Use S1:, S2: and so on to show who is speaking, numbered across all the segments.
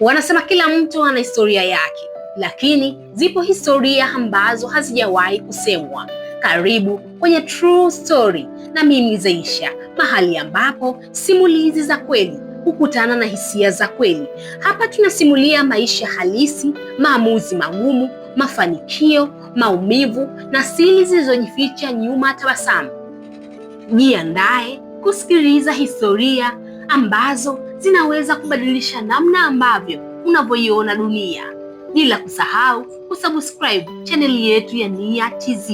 S1: Wanasema kila mtu ana historia yake, lakini zipo historia ambazo hazijawahi kusemwa. Karibu kwenye True Story na mimi Zeisha, mahali ambapo simulizi za kweli hukutana na hisia za kweli. Hapa tunasimulia maisha halisi, maamuzi magumu, mafanikio, maumivu na siri zilizojificha nyuma tabasamu. Jiandae kusikiliza historia ambazo zinaweza kubadilisha namna ambavyo unavyoiona dunia. Bila kusahau kusubscribe chaneli yetu ya Nia TZ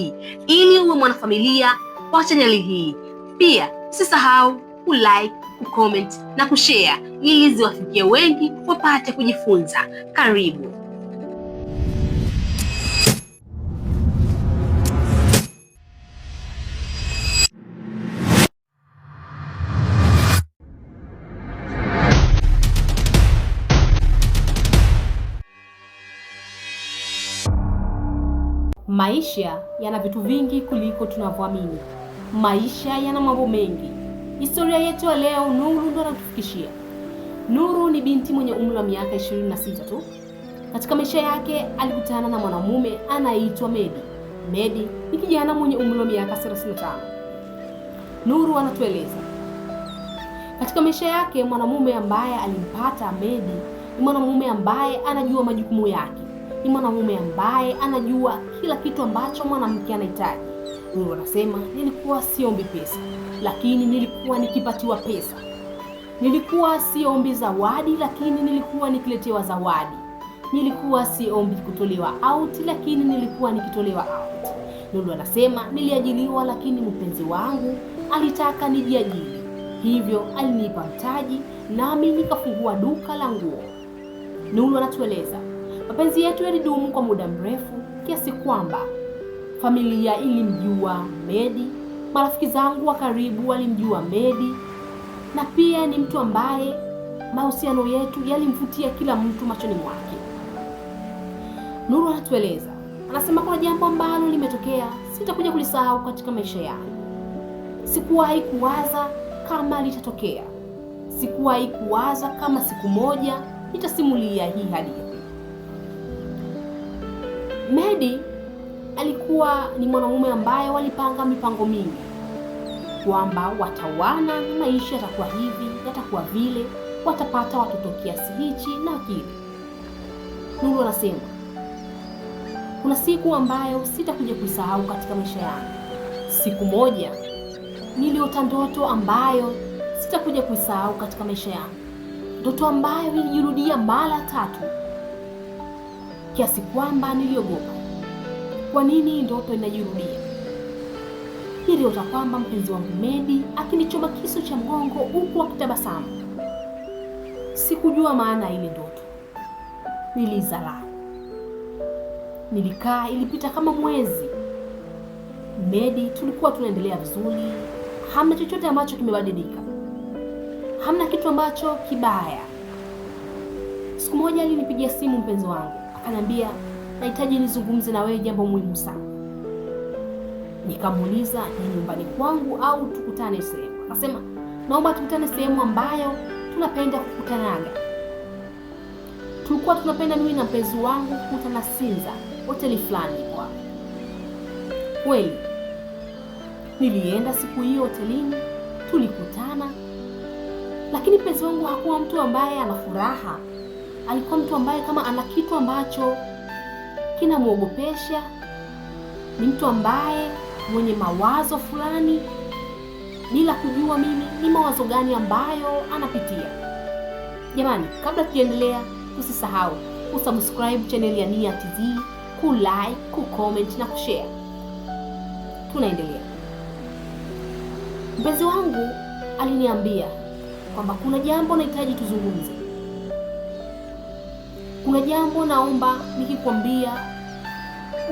S1: ili uwe mwanafamilia wa chaneli hii. Pia usisahau kulike, kucomment na kushare ili ziwafikie wengi wapate kujifunza. Karibu.
S2: Maisha yana vitu vingi kuliko tunavyoamini. Maisha yana mambo mengi. Historia yetu ya leo, Nuru ndo anatufikishia. Nuru ni binti mwenye umri wa miaka 26 tu. Katika maisha yake alikutana na mwanamume anaitwa Medi. Medi ni kijana mwenye umri wa miaka 35. Nuru anatueleza. Katika maisha yake mwanamume ambaye alimpata Medi ni mwanamume ambaye anajua majukumu yake. Ni mwanamume ambaye anajua kila kitu ambacho mwanamke anahitaji. Nuru anasema, nilikuwa siombi pesa, lakini nilikuwa nikipatiwa pesa. Nilikuwa siombi zawadi, lakini nilikuwa nikiletewa zawadi. Nilikuwa siombi kutolewa out, lakini nilikuwa nikitolewa out. Nuru anasema, niliajiliwa lakini mpenzi wangu alitaka nijiajiri. Hivyo alinipa mtaji nami nikafungua duka la nguo. Nuru anatueleza, mapenzi yetu yalidumu kwa muda mrefu kiasi kwamba familia ilimjua Medi, marafiki zangu wa karibu walimjua Medi, na pia ni mtu ambaye mahusiano yetu yalimvutia kila mtu machoni mwake. Nuru anatueleza, anasema kuna jambo ambalo limetokea sitakuja kulisahau katika maisha yangu. Sikuwahi kuwaza kama litatokea. Sikuwahi kuwaza kama siku moja nitasimulia hii hadithi. Medi alikuwa ni mwanamume ambaye walipanga mipango mingi kwamba watawana na maisha yatakuwa hivi, yatakuwa vile, watapata watoto kiasi hichi na kile. Nuru anasema, kuna siku ambayo sitakuja kuisahau katika maisha yangu. Siku moja niliota ndoto ambayo sitakuja kuisahau katika maisha yangu. Ndoto ambayo ilijirudia mara 3 kiasi kwamba niliogopa. Kwa nini ndoto inajirudia? Niliota kwamba mpenzi wangu Medi akinichoma kisu cha mgongo huku akitabasamu. Sikujua maana ile ndoto. Nilizala. Nilikaa, ilipita kama mwezi. Medi tulikuwa tunaendelea vizuri. Hamna chochote ambacho kimebadilika. Hamna kitu ambacho kibaya. Siku moja alinipigia simu mpenzi wangu. Akaniambia, nahitaji nizungumze na wewe jambo muhimu sana. Nikamuuliza, ni nyumbani kwangu au tukutane sehemu? Akasema, naomba tukutane sehemu ambayo tunapenda kukutanaga. Tulikuwa tunapenda mimi na mpenzi wangu kukutana Sinza, hoteli fulani kwa. Kweli nilienda siku hiyo hotelini, tulikutana. Lakini mpenzi wangu hakuwa mtu ambaye ana furaha. Alikuwa mtu ambaye kama ana kitu ambacho kinamuogopesha. Ni mtu ambaye mwenye mawazo fulani, bila kujua mimi ni mawazo gani ambayo anapitia. Jamani, kabla tuendelea, usisahau kusubscribe channel ya Nia TZ, kulike, kucomment na kushare. Tunaendelea. Mpenzi wangu aliniambia kwamba kuna jambo nahitaji tuzungumze. Kuna jambo naomba nikikwambia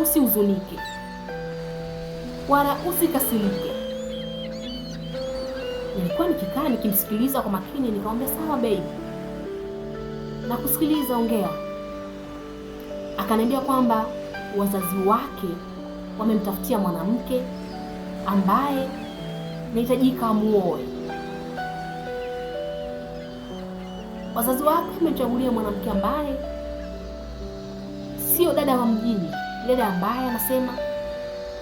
S2: usihuzunike wala usikasirike. Nilikuwa nikikaa nikimsikiliza kwa makini, nikamwambia sawa baby, na kusikiliza, ongea. Akaniambia kwamba wazazi wake wamemtafutia mwanamke ambaye nahitajika amuoe. wazazi wake wamemchagulia mwanamke ambaye sio dada wa mjini, dada ambaye anasema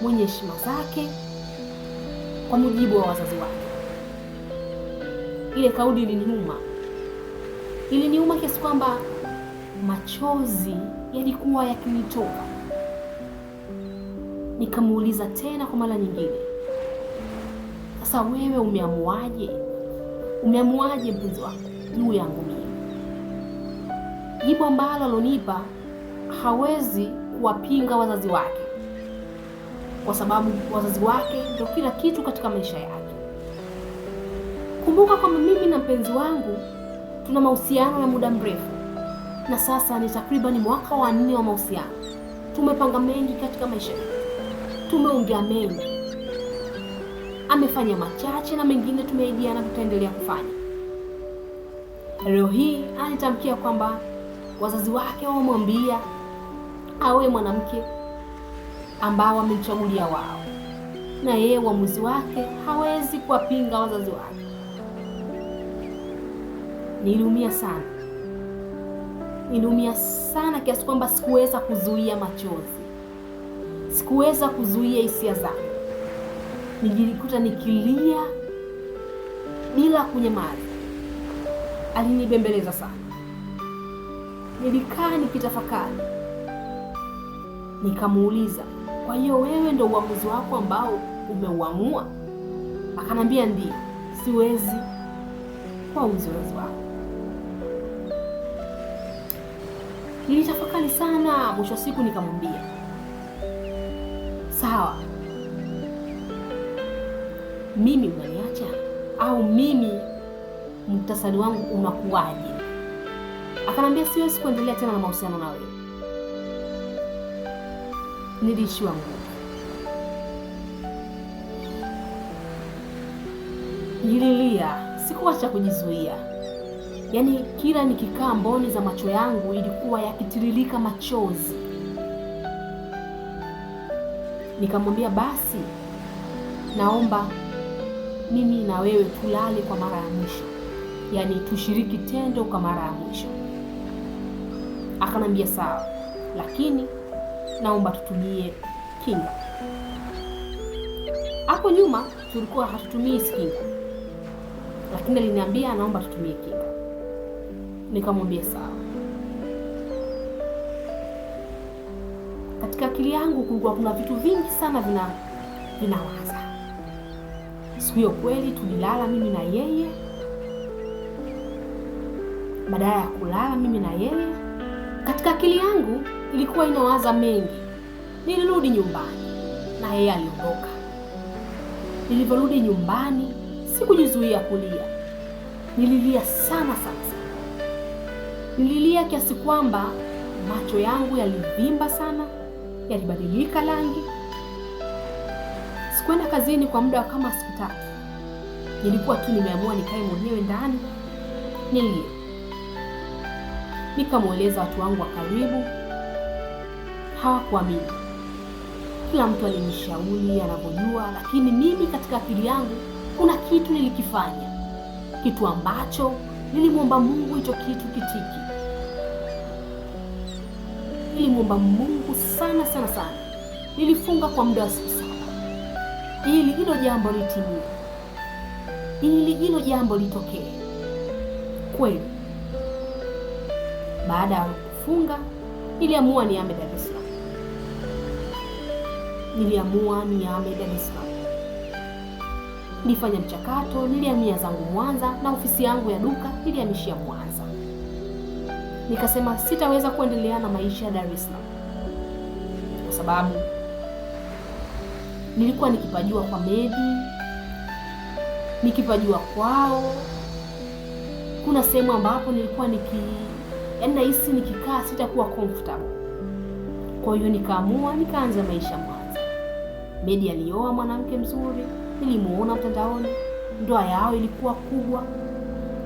S2: mwenye heshima zake kwa mujibu wa wazazi wake. Ile kauli iliniuma kiasi kwamba machozi yalikuwa yakinitoka. Nikamuuliza tena kwa mara nyingine, sasa wewe umeamuaje mpenzi wako juu yangu mimi? Jibu ambalo alonipa, hawezi kuwapinga wazazi wake kwa sababu wazazi wake ndio kila kitu katika maisha yake. Kumbuka kwamba mimi na mpenzi wangu tuna mahusiano ya muda mrefu, na sasa ni takriban mwaka wa 4 wa mahusiano. Tumepanga mengi katika maisha yetu, tumeongea mengi, amefanya machache na mengine tumeahidiana tutaendelea kufanya. Leo hii anitamkia kwamba wazazi wake wamwambia awe mwanamke ambao wamemchagulia wao, na yeye uamuzi wake hawezi kuwapinga wazazi wake. Niliumia sana kiasi kwamba sikuweza kuzuia machozi, sikuweza kuzuia hisia zangu. Nijilikuta nikilia bila kunyamaza. Alinibembeleza sana. Nilikaa nikitafakari. Nikamuuliza, kwa hiyo wewe ndio uamuzi wako ambao umeuamua? Akanambia ndio, siwezi kwa uzoezi wako. Nilitafakari sana, mwisho siku nikamwambia, sawa, mimi unaniacha au mimi mtasali wangu unakuwaje? Akanambia siwezi kuendelea tena na mahusiano na wewe. Nilishiwa nguvu. Nililia, sikuacha kujizuia. Yaani kila nikikaa mboni za macho yangu ilikuwa yakitiririka machozi. Nikamwambia basi, naomba mimi na wewe tulale kwa mara ya mwisho. Yaani tushiriki tendo kwa mara ya mwisho. Akanambia sawa, lakini naomba tutumie kinga. Hapo nyuma tulikuwa hatutumii kinga, lakini aliniambia naomba tutumie kinga. Nikamwambia sawa. Katika akili yangu kulikuwa kuna vitu vingi sana vinawaza. Siku hiyo kweli tulilala mimi na yeye. Badala ya kulala mimi na yeye, katika akili yangu ilikuwa inawaza mengi. Nilirudi nyumbani na yeye aliondoka. Nilivyorudi nyumbani sikujizuia kulia. Nililia sana. Nililia kiasi kwamba macho yangu yalivimba sana, yalibadilika rangi. Sikuenda kazini kwa muda kama siku 3. Nilikuwa tu nimeamua nikae mwenyewe ndani nilie. Nikamweleza watu wangu wa karibu, hawakuamini. Kila mtu alinishauri anavyojua, lakini mimi katika akili yangu kuna kitu nilikifanya, kitu ambacho nilimwomba Mungu hicho kitu kitiki. Nilimwomba Mungu sana. Nilifunga kwa muda wa siku 7 ili hilo jambo litimie, ili hilo jambo litokee kweli. Baada ya kufunga niliamua niame Dar es Salaam. Nilifanya mchakato, nilihamia zangu Mwanza na ofisi yangu ya duka nilihamishia Mwanza. Nikasema sitaweza kuendelea na maisha ya Dar es Salaam kwa sababu nilikuwa nikipajua kwa Medi, nikipajua kwao. Kuna sehemu ambapo nilikuwa nahisi nikikaa sitakuwa comfortable. Kwa hiyo nikaamua nikaanza maisha Mwanza. Medi alioa mwanamke mzuri, nilimuona mtandaoni. Ndoa yao ilikuwa kubwa.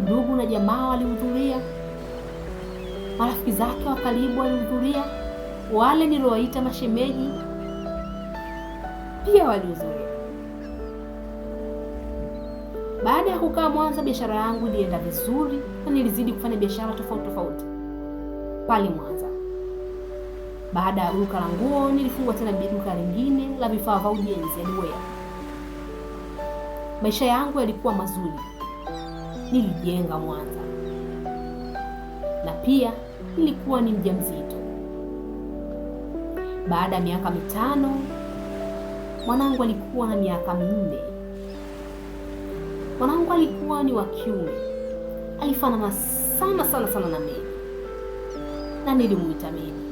S2: Ndugu na jamaa walihudhuria, marafiki zake wa karibu walihudhuria, wale niliowaita mashemeji pia walihudhuria. Baada ya kukaa Mwanza, biashara yangu ilienda vizuri na nilizidi kufanya biashara tofauti pale Mwanza. Baada ya duka la nguo, nilifungua tena duka lingine la vifaa vya ujenzi, yani wear. Maisha yangu yalikuwa mazuri. Nilijenga Mwanza. Na pia nilikuwa ni mjamzito. Baada ya miaka 5, mwanangu alikuwa na miaka 4. Mwanangu alikuwa ni wa kiume. Alifanana sana na mimi. Na nilimuita mimi.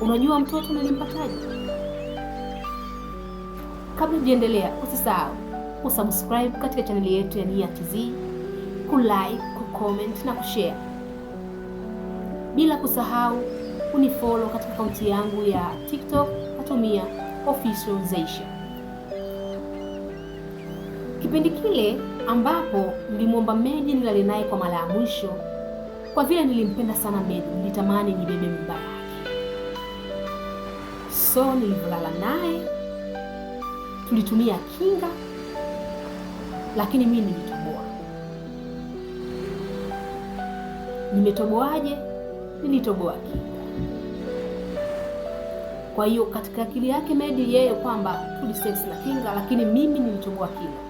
S2: Unajua mtoto nilimpataje? Kabla hujaendelea, usisahau kusubscribe katika chaneli yetu ya Nia TZ, kulike, kucomment na kushare. Bila kusahau unifollow katika akaunti yangu ya TikTok natumia Official Zeysha. Kipindi kile ambapo nilimwomba Medi nilale naye kwa mara ya mwisho, kwa vile nilimpenda sana Medi, nilitamani nibebe mimba yake. So nililala naye, tulitumia kinga, lakini mimi nilitoboa. Nimetoboaje? Nilitoboa kinga. Kwa hiyo katika akili yake Medi yeye kwamba tulisex na kinga, lakini mimi nilitoboa kinga.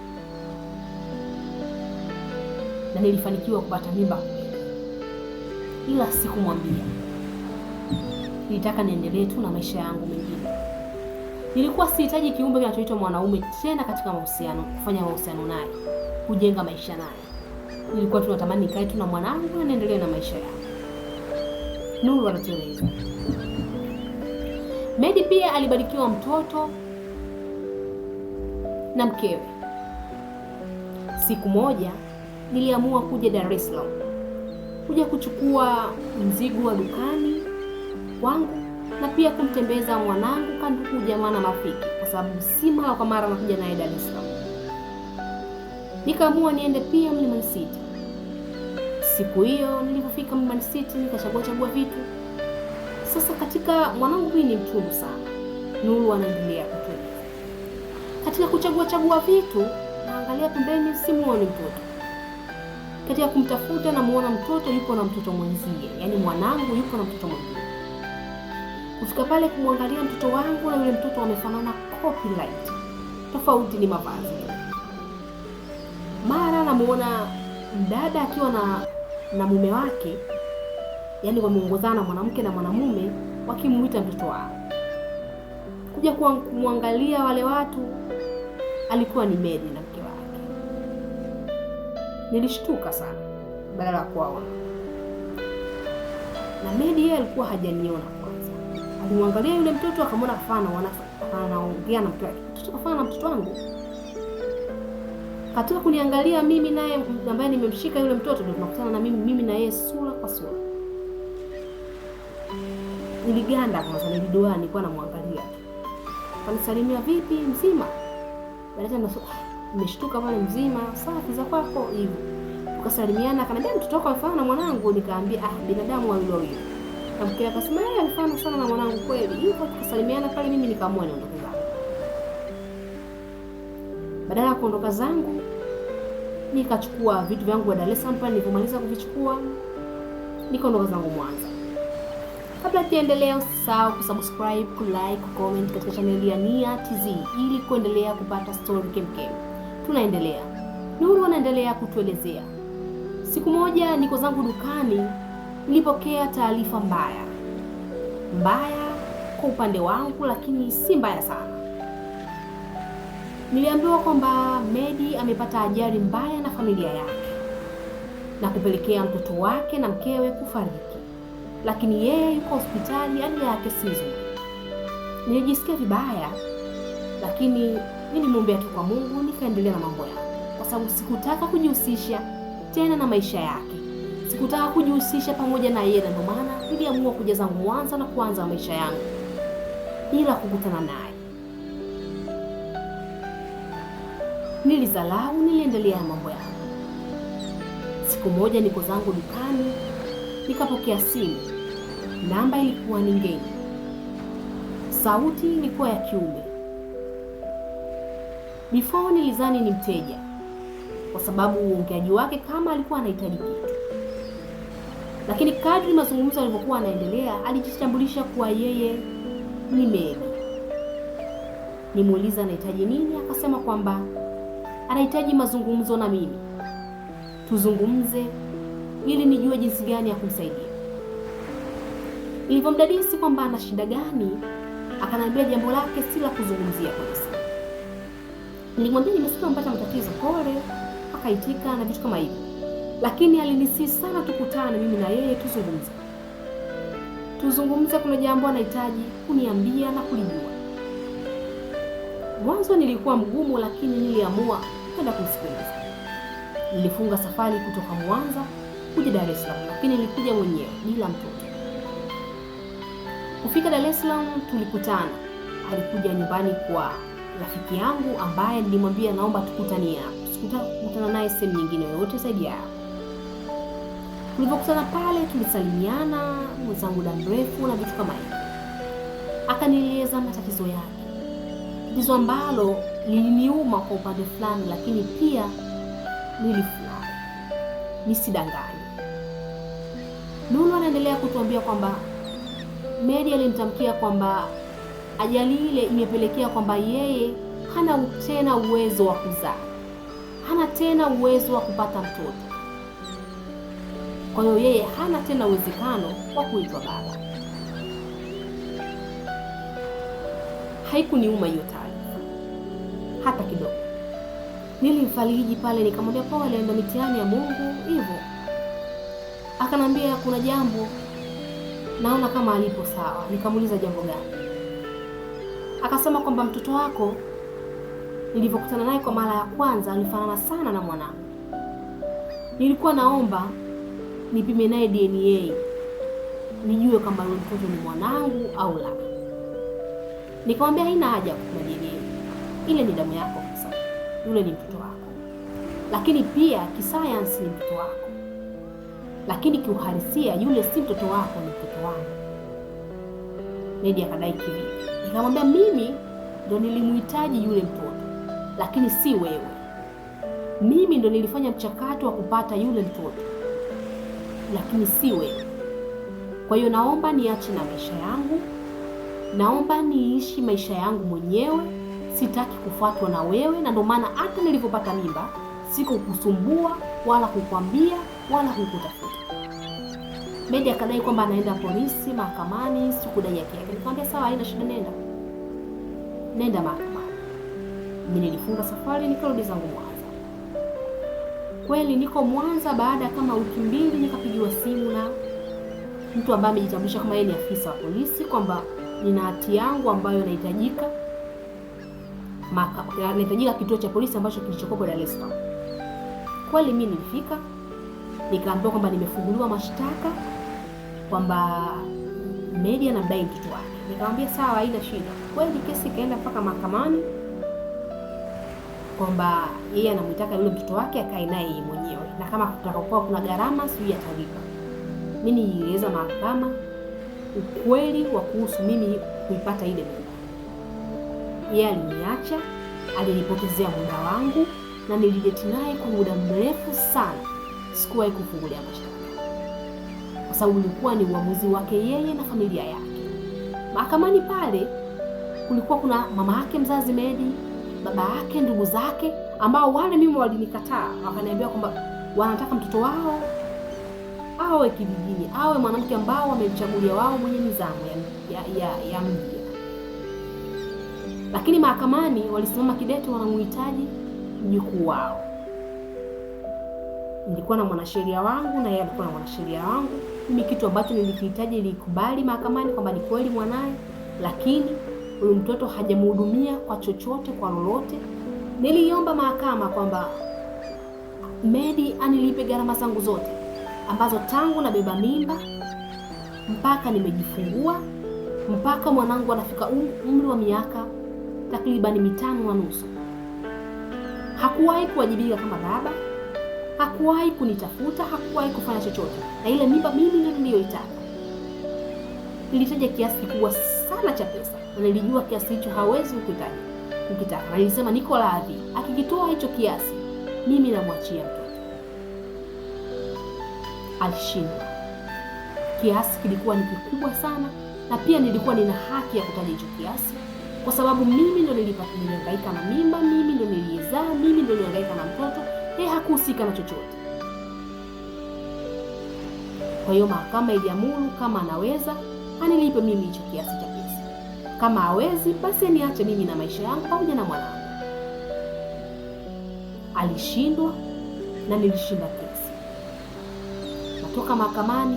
S2: Na nilifanikiwa kupata mimba kweli. Ila sikumwambia. Nilitaka niendelee tu na maisha yangu mengine. Nilikuwa sihitaji kiumbe kinachoitwa mwanaume tena katika mahusiano, kufanya mahusiano naye, kujenga maisha naye. Nilikuwa tunatamani nikae tu na mwanangu na niendelee na maisha yangu. Nuru anatueleza. Medi pia alibarikiwa mtoto na mkewe. Siku moja niliamua kuja Dar es Salaam, kuja kuchukua mzigo wa dukani wangu na pia kumtembeza mwanangu kwa ndugu jamaa na marafiki, kwa sababu si mara kwa mara nakuja naye Dar es Salaam. Nikaamua niende pia Mlimani City. Siku hiyo nilipofika Mlimani City nikachagua vitu. Sasa katika mwanangu mimi ni mtundu sana. Nuru anaendelea kutueleza. Katika kuchagua vitu naangalia pembeni simuoni mtoto. Katika kumtafuta na muona mtoto yuko na mtoto mwenzie, yani mwanangu yuko na mtoto mwenzie. Kufika pale kumwangalia mtoto wangu na yule mtoto wamefanana copyright. Tofauti ni mavazi. Mara namuona mdada akiwa na mume wake, yani wameongozana mwanamke na mwanamume wakimuita mtoto wao. Kuja kumwangalia wale watu alikuwa ni Medi na mke wake. Nilishtuka sana badala ya kuwaona. Na Medi yeye alikuwa hajaniona kwanza. Alimwangalia yule mtoto akamwona anaongea na mke wake. Mtoto kafana na mtoto wangu. Katika kuniangalia mimi naye ambaye nimemshika yule mtoto ndio tunakutana na mimi na yeye sura kwa sura. Niliganda kwanza, nilidoa, nilikuwa namwangalia. Kanisalimia, vipi mzima? Baadaye nimeshtuka pale, mzima, safi za kwako hivyo. Tukasalimiana, akaniambia mtoto wako afanana na mwanangu, nikaambia binadamu wa yule. Na mke akasema yeye alifanana sana na mwanangu kweli. Hivyo tukasalimiana pale, mimi nikaamua niondoke zangu. Badala ya kuondoka zangu, nikachukua vitu vyangu wa Dar es Salaam. Nilipomaliza kuvichukua, nikaondoka zangu Mwanza. Kabla tuendelee, usisahau kusubscribe, kulike, kucomment katika channel ya Nia TZ ili kuendelea kupata story kemkem. Tunaendelea. Nuru anaendelea kutuelezea. Siku moja niko zangu dukani, nilipokea taarifa mbaya. Mbaya kwa upande wangu, lakini si mbaya sana. Niliambiwa kwamba Medi amepata ajali mbaya na familia yake na kupelekea mtoto wake na mkewe kufariki. Lakini yeye yuko hospitali, hali yake si nzuri. Nilijisikia vibaya, lakini nilimwombea tu kwa Mungu, nikaendelea na mambo yangu, kwa sababu sikutaka kujihusisha tena na maisha yake. Sikutaka kujihusisha pamoja na yeye, ndio maana niliamua kuja zangu Mwanza na kuanza maisha yangu bila kukutana naye. Nilizalau, niliendelea na mambo yangu. Siku moja niko zangu dukani, nikapokea simu. Namba ilikuwa ni ngeni. Sauti ilikuwa ya kiume. Before nilizani ni mteja kwa sababu uongeaji wake kama alikuwa anahitaji kitu, lakini kadri mazungumzo yalivyokuwa yanaendelea alijitambulisha kuwa yeye ni Mary. Nimuuliza anahitaji nini, akasema kwamba anahitaji mazungumzo na mimi, tuzungumze ili nijue jinsi gani ya kumsaidia. Nilipomdadisi kwamba ana shida gani, akaniambia jambo lake si la kuzungumzia polisi. Nilimwambia nimesikia mpata matatizo, pole, akaitika na vitu kama hivyo, lakini alinisihi sana tukutane mimi na yeye tuzungumze, kuna jambo anahitaji kuniambia na kulijua. Mwanzo nilikuwa mgumu, lakini niliamua kwenda kumsikiliza. Nilifunga safari kutoka Mwanza kuja Dar es Salaam, lakini nilikuja mwenyewe bila mtoto. Kufika Dar es Salaam tulikutana. Alikuja nyumbani kwa rafiki yangu ambaye nilimwambia naomba tukutanie hapo. Sikukutana naye sehemu nyingine yoyote zaidi ya hapo. Tulipokutana pale tulisalimiana mwenzangu muda mrefu na vitu kama hivyo. Akanieleza matatizo yake. Tatizo ambalo liliniuma kwa upande fulani, lakini pia nilifurahi. Nisidanganye. Nuru anaendelea kutuambia kwamba Mary alimtamkia kwamba ajali ile imepelekea kwamba yeye hana tena uwezo wa kuzaa, hana tena uwezo wa kupata mtoto. Kwa hiyo yeye hana tena uwezekano wa kuitwa baba. Haikuniuma hiyo taarifa hata kidogo. Nilimfariji pale, nikamwambia pole, ndio mitihani ya Mungu hivyo. Akanambia kuna jambo naona kama alipo sawa. Nikamuuliza jambo gani? Akasema kwamba mtoto wako nilipokutana naye kwa mara ya kwanza alifanana sana na mwanangu. Nilikuwa naomba nipime naye DNA nijue kama yule mtoto ni mwanangu au la. Nikamwambia haina haja ya kupima DNA, ile ni damu yako kabisa, yule ni mtoto wako. Lakini pia kisayansi ni mtoto wako, lakini kiuhalisia yule si mtoto wako, ni mtoto wangu. Mary akadai kivipi? Nikamwambia mimi ndo nilimhitaji yule mtoto, lakini si wewe. Mimi ndo nilifanya mchakato wa kupata yule mtoto, lakini si wewe. Kwa hiyo naomba niache na maisha yangu, naomba niishi maisha yangu mwenyewe, sitaki kufuatwa na wewe. Na ndio maana hata nilipopata mimba sikukusumbua wala kukwambia wala kukutafuta. Mary akadai kwamba anaenda polisi, mahakamani, sikudai yake. Nikamwambia sawa, haina shida, nenda mahakamani. Mimi nilifunga safari nikarudi zangu Mwanza. Kweli niko Mwanza, baada kama wiki mbili nikapigiwa simu na mtu ambaye amejitambulisha kama yeye ni afisa wa polisi kwamba nina hati yangu ambayo inahitajika kituo cha polisi ambacho kilichokuwa Dar es Salaam. Kweli mimi nilifika, nikaambiwa kwamba nimefunguliwa mashtaka kwamba Mary anamdai mtoto wake. Nikamwambia sawa, haina shida. Kweli kesi ikaenda mpaka mahakamani kwamba yeye anamtaka yule mtoto wake akae naye yeye mwenyewe, na kama kutakuwa kuna gharama sio atalipa. Mimi nilieleza mahakama ukweli wa kuhusu mimi kuipata ile mimba. Yeye aliniacha, alinipotezea muda wangu na nilideti naye kwa muda mrefu sana. Sikuwahi kufungulia mashtaka kwa sababu ulikuwa ni uamuzi wake yeye na familia yake. Mahakamani pale kulikuwa kuna mama yake mzazi Mary, baba yake, ndugu zake ambao wale mimi walinikataa, wakaniambia kwamba wanataka mtoto wao awe kijijini, awe mwanamke ambao wamemchagulia wao mwenye nizamu ya mji. Lakini mahakamani walisimama kidete, wanamuhitaji mjukuu wao. Nilikuwa na mwanasheria wangu na yeye alikuwa na mwanasheria wangu. Mimi kitu ambacho nilikihitaji nilikubali mahakamani kwamba ni kweli mwanae, lakini huyu mtoto hajamhudumia kwa chochote, kwa lolote. Niliomba mahakama kwamba Mary anilipe gharama zangu zote ambazo tangu na beba mimba mpaka nimejifungua mpaka mwanangu anafika umri wa miaka takriban 5.5. Hakuwahi kuwajibika kama baba, hakuwahi kunitafuta, hakuwahi kufanya chochote. Na ile mimba mimi ndio niliyoitaka. Nilitaja kiasi kikubwa sana cha pesa na nilijua kiasi hicho hawezi kuhitaji. ukitaka. Nilisema niko radhi, akikitoa hicho kiasi mimi namwachia mtoto. Alishindwa. Kiasi kilikuwa ni kikubwa sana, na pia nilikuwa nina haki ya kutaja hicho kiasi, kwa sababu mimi ndo nilihangaika na mimba, mimi ndo nilizaa, mimi ndo nilihangaika na mtoto, yeye hakuhusika na chochote. Kwa hiyo mahakama iliamuru kama anaweza anilipe mimi hicho kiasi cha pesa, kama hawezi basi niache mimi na maisha yangu pamoja na mwanangu. Alishindwa na nilishinda kesi. Natoka mahakamani,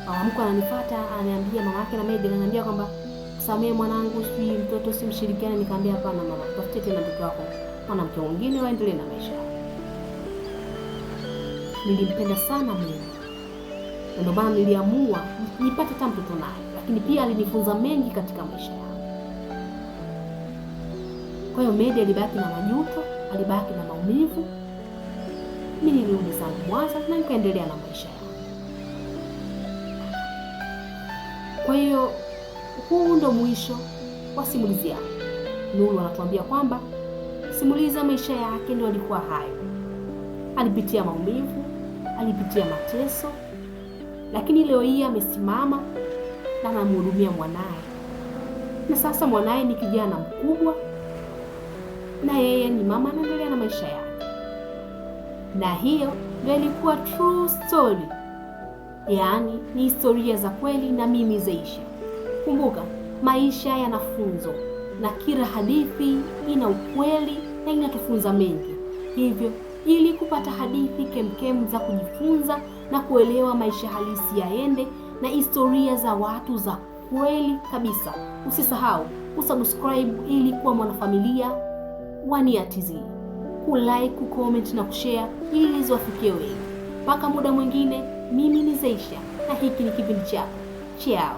S2: mama mkwe ananifuata, ananiambia, mama yake na Medi ananiambia kwamba samee mwanangu, si mtoto si mshirikiane. Nikamwambia hapana mama, tafutie tena mtoto wako, mwanamke mwingine waendelee na maisha yao. Nilimpenda sana mimi, na ndio maana niliamua nipate hata mtoto naye, lakini pia alinifunza mengi katika maisha yangu. Kwa hiyo Medi alibaki na majuto, alibaki na maumivu. Mimi nilirudi zangu Mwanza na nikaendelea na maisha yangu. Kwa hiyo huu ndo mwisho wa simulizi yangu. Nuru anatuambia kwamba simulizi ya maisha yake ndio alikuwa hayo. Alipitia maumivu, alipitia mateso, lakini leo hii amesimama na anamhudumia mwanae. Na sasa mwanae ni kijana mkubwa, na yeye ni mama, anaendelea na maisha yake. Na hiyo ndio ilikuwa true story. Yaani ni historia za kweli na mimi Zeisha. Kumbuka, maisha yana funzo na kila hadithi ina ukweli na inatufunza mengi. Hivyo, ili kupata hadithi kemkem za kujifunza na kuelewa maisha halisi yaende na historia za watu za kweli kabisa, usisahau kusubscribe ili kuwa mwanafamilia wa Nia TZ, kulike, kucomment na kushare ili ziwafikie wengi. Mpaka muda mwingine, mimi ni Zeisha na hiki ni kipindi chako. Ciao.